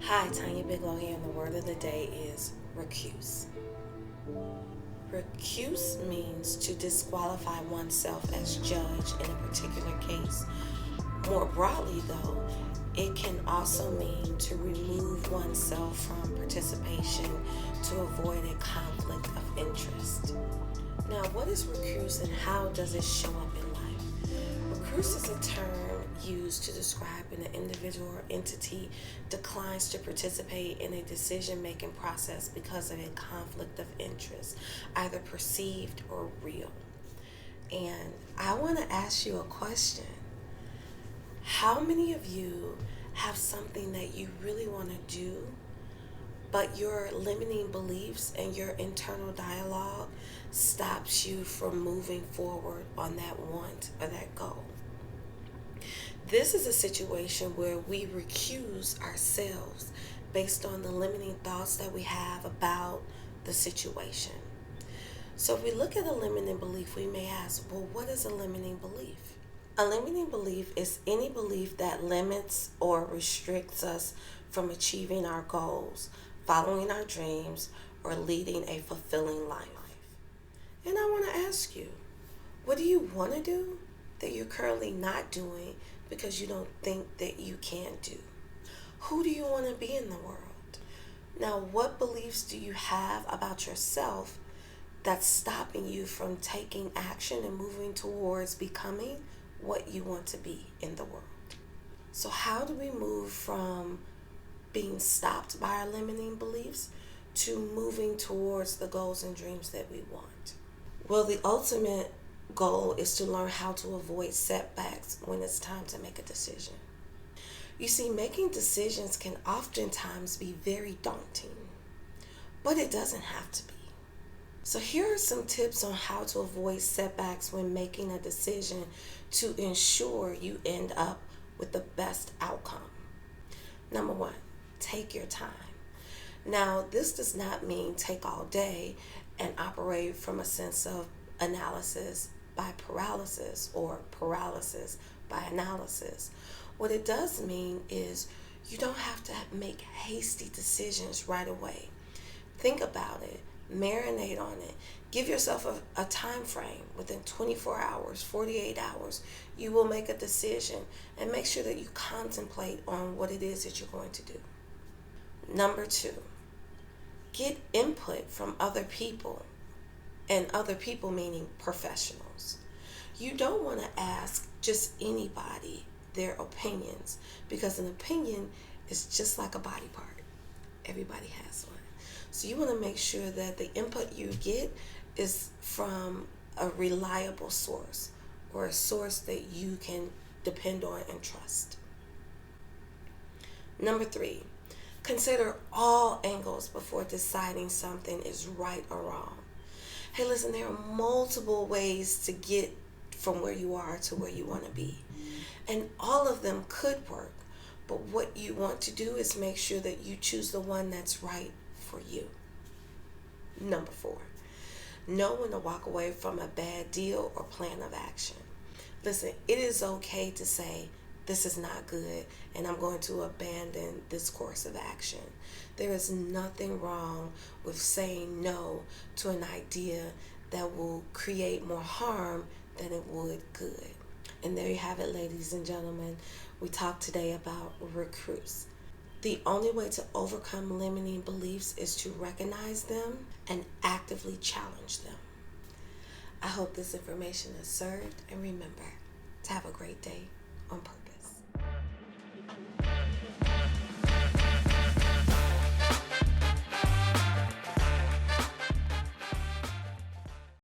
Hi, Tanya Bigelow here, and the word of the day is recuse. Recuse means to disqualify oneself as judge in a particular case. More broadly, though, it can also mean to remove oneself from participation to avoid a conflict of interest. Now, what is recuse and how does it show up in life? Recuse is a term used to describe when an individual or entity declines to participate in a decision making process because of a conflict of interest, either perceived or real. And I want to ask you a question. How many of you have something that you really want to do, but your limiting beliefs and your internal dialogue stops you from moving forward on that want or that goal? This is a situation where we recuse ourselves based on the limiting thoughts that we have about the situation. So if we look at a limiting belief, we may ask, well, what is a limiting belief? A limiting belief is any belief that limits or restricts us from achieving our goals, following our dreams, or leading a fulfilling life. And I want to ask you, what do you want to do that you're currently not doing because you don't think that you can do? Who do you want to be in the world? Now, what beliefs do you have about yourself that's stopping you from taking action and moving towards becoming what you want to be in the world? So how do we move from being stopped by our limiting beliefs to moving towards the goals and dreams that we want? Well, the ultimate goal is to learn how to avoid setbacks when it's time to make a decision. You see, making decisions can oftentimes be very daunting, but it doesn't have to be. So here are some tips on how to avoid setbacks when making a decision to ensure you end up with the best outcome. Number one, take your time. Now, this does not mean take all day and operate from a sense of analysis by paralysis or paralysis by analysis. What it does mean is you don't have to make hasty decisions right away. Think about it, marinate on it, give yourself a time frame. Within 24 hours, 48 hours, you will make a decision, and make sure that you contemplate on what it is that you're going to do. Number two, get input from other people, and other people meaning professionals. You don't want to ask just anybody their opinions, because an opinion is just like a body part. Everybody has one. So you want to make sure that the input you get is from a reliable source, or a source that you can depend on and trust. Number three, consider all angles before deciding something is right or wrong. Hey, listen, there are multiple ways to get from where you are to where you want to be. And all of them could work. But what you want to do is make sure that you choose the one that's right for you. Number four, know when to walk away from a bad deal or plan of action. Listen, it is okay to say, this is not good, and I'm going to abandon this course of action. There is nothing wrong with saying no to an idea that will create more harm than it would good. And there you have it, ladies and gentlemen. We talked today about recruits. The only way to overcome limiting beliefs is to recognize them and actively challenge them. I hope this information has served, and remember to have a great day on purpose.